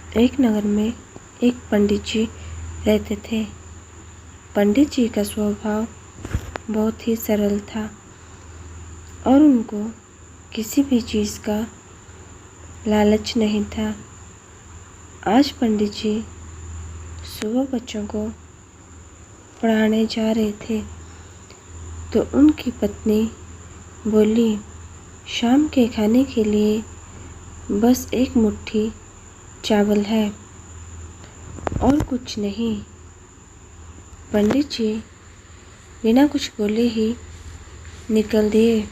एक नगर में एक पंडित जी रहते थे। पंडित जी का स्वभाव बहुत ही सरल था और उनको किसी भी चीज़ का लालच नहीं था। आज पंडित जी सुबह बच्चों को पढ़ाने जा रहे थे तो उनकी पत्नी बोली, शाम के खाने के लिए बस एक मुट्ठी चावल है और कुछ नहीं। पंडित जी बिना कुछ बोले ही निकल दिए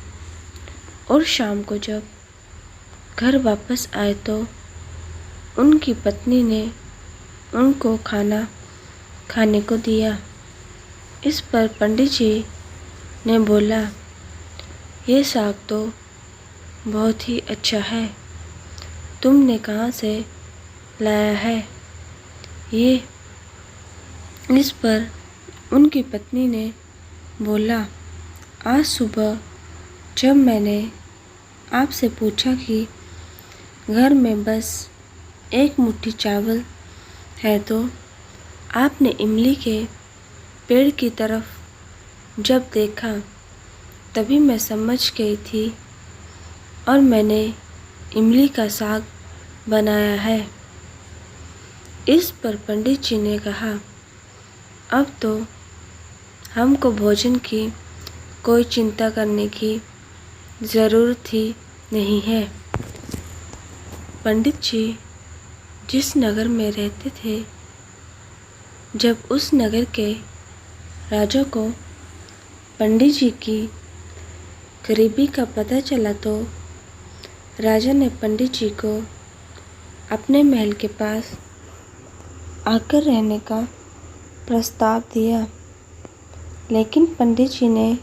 और शाम को जब घर वापस आए तो उनकी पत्नी ने उनको खाना खाने को दिया। इस पर पंडित जी ने बोला, ये साग तो बहुत ही अच्छा है, तुमने कहाँ से लाया है ये? इस पर उनकी पत्नी ने बोला, आज सुबह जब मैंने आपसे पूछा कि घर में बस एक मुट्ठी चावल है तो आपने इमली के पेड़ की तरफ जब देखा तभी मैं समझ गई थी और मैंने इमली का साग बनाया है। इस पर पंडित जी ने कहा, अब तो हमको भोजन की कोई चिंता करने की ज़रूरत ही नहीं है। पंडित जी जिस नगर में रहते थे, जब उस नगर के राजा को पंडित जी की गरीबी का पता चला तो राजा ने पंडित जी को अपने महल के पास आकर रहने का प्रस्ताव दिया, लेकिन पंडित जी ने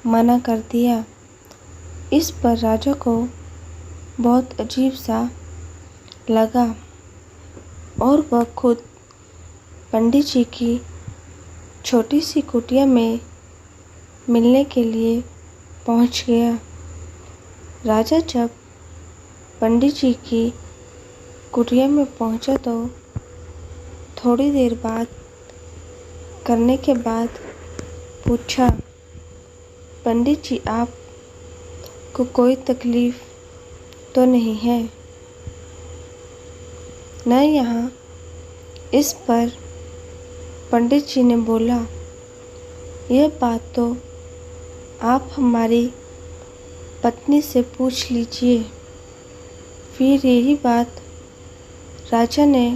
मना कर दिया। इस पर राजा को बहुत अजीब सा लगा और वह खुद पंडित जी की छोटी सी कुटिया में मिलने के लिए पहुंच गया। राजा जब पंडित जी की कुटिया में पहुंचा तो थोड़ी देर बात करने के बाद पूछा, पंडित जी आपको कोई तकलीफ़ तो नहीं है न यहाँ? इस पर पंडित जी ने बोला, यह बात तो आप हमारी पत्नी से पूछ लीजिए। फिर यही बात राजा ने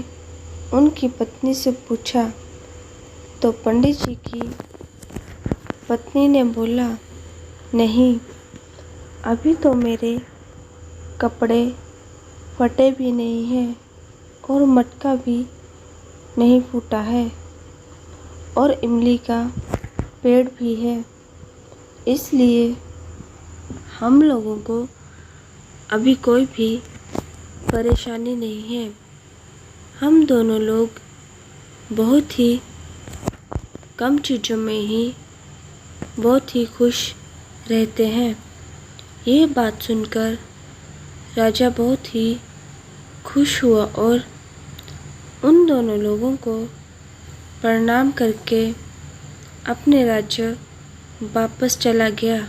उनकी पत्नी से पूछा तो पंडित जी की पत्नी ने बोला, नहीं, अभी तो मेरे कपड़े फटे भी नहीं हैं और मटका भी नहीं फूटा है और इमली का पेड़ भी है, इसलिए हम लोगों को अभी कोई भी परेशानी नहीं है। हम दोनों लोग बहुत ही कम चीज़ों में ही बहुत ही खुश रहते हैं। ये बात सुनकर राजा बहुत ही खुश हुआ और उन दोनों लोगों को प्रणाम करके अपने राज्य वापस चला गया।